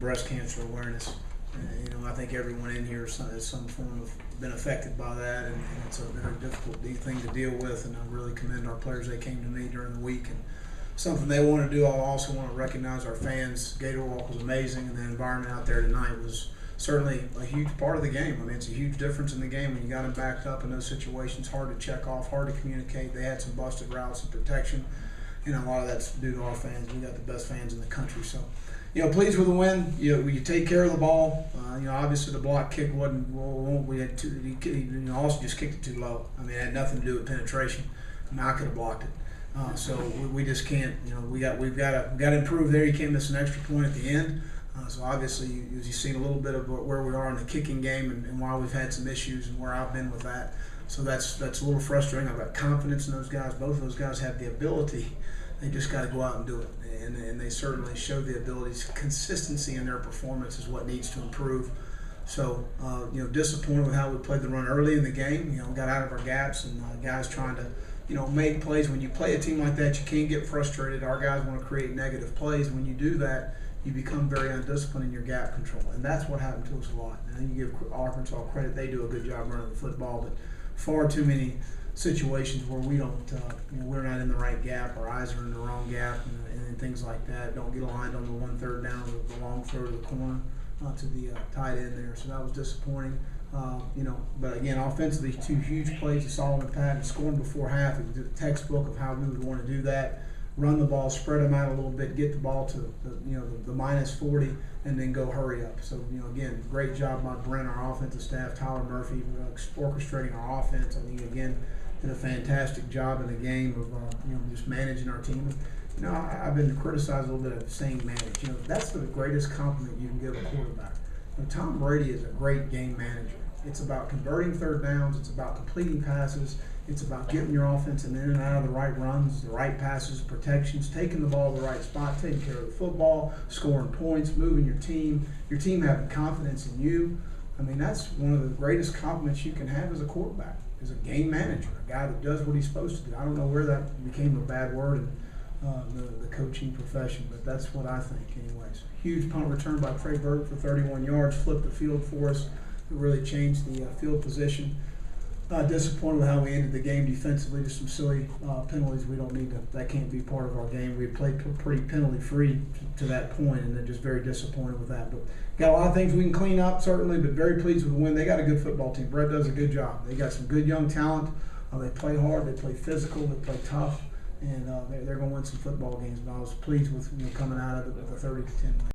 breast cancer awareness. I think everyone in here has some form of been affected by that, and it's a very difficult thing to deal with. And I really commend our players. They came to me during the week, and something they want to do. I also want to recognize our fans. Gator Walk was amazing, and the environment out there tonight was certainly a huge part of the game. I mean, it's a huge difference in the game when you got them backed up in those situations. Hard to check off, hard to communicate. They had some busted routes and protection. A lot of that's due to our fans. We got the best fans in the country. So, pleased with the win. You take care of the ball. Obviously the block kick wasn't. We had two. Also just kicked it too low. I mean, it had nothing to do with penetration. I could have blocked it. So we just can't. We've got to improve there. You can't miss an extra point at the end. So obviously, you've seen a little bit of where we are in the kicking game and why we've had some issues and where I've been with that. So that's a little frustrating. I've got confidence in those guys. Both of those guys have the ability. They just got to go out and do it. And they certainly showed the abilities. Consistency in their performance is what needs to improve. So, disappointed with how we played the run early in the game. Got out of our gaps and guys trying to, make plays. When you play a team like that, you can't get frustrated. Our guys want to create negative plays. When you do that, you become very undisciplined in your gap control. And that's what happened to us a lot. And you give Arkansas credit. They do a good job running the football, but far too many situations where we don't, we're not in the right gap, our eyes are in the wrong gap, and things like that. Don't get aligned on the 1/3 down, the long throw to the corner to the tight end there. So that was disappointing. But again, offensively, two huge plays to Solomon Patton, scoring before half. It was a textbook of how we would want to do that. Run the ball, spread them out a little bit, get the ball to the -40, and then go hurry up. So again, great job by Brent, our offensive staff, Tyler Murphy, orchestrating our offense. I think again did a fantastic job in the game of just managing our team. I've been criticized a little bit of saying manage. That's the greatest compliment you can give a quarterback. Tom Brady is a great game manager. It's about converting 3rd downs. It's about completing passes. It's about getting your offense in and out of the right runs, the right passes, protections, taking the ball to the right spot, taking care of the football, scoring points, moving your team having confidence in you. I mean, that's one of the greatest compliments you can have as a quarterback, as a game manager, a guy that does what he's supposed to do. I don't know where that became a bad word in the coaching profession, but that's what I think anyways. Huge punt return by Trey Burke for 31 yards, flipped the field for us. It really changed the field position. Disappointed with how we ended the game defensively. Just some silly penalties. We don't need to. That can't be part of our game. We played pretty penalty free to that point, and they're just very disappointed with that. But got a lot of things we can clean up certainly. But very pleased with the win. They got a good football team. Brett does a good job. They got some good young talent. They play hard. They play physical. They play tough, and they're going to win some football games. But I was pleased with coming out of it with a 30-10 win.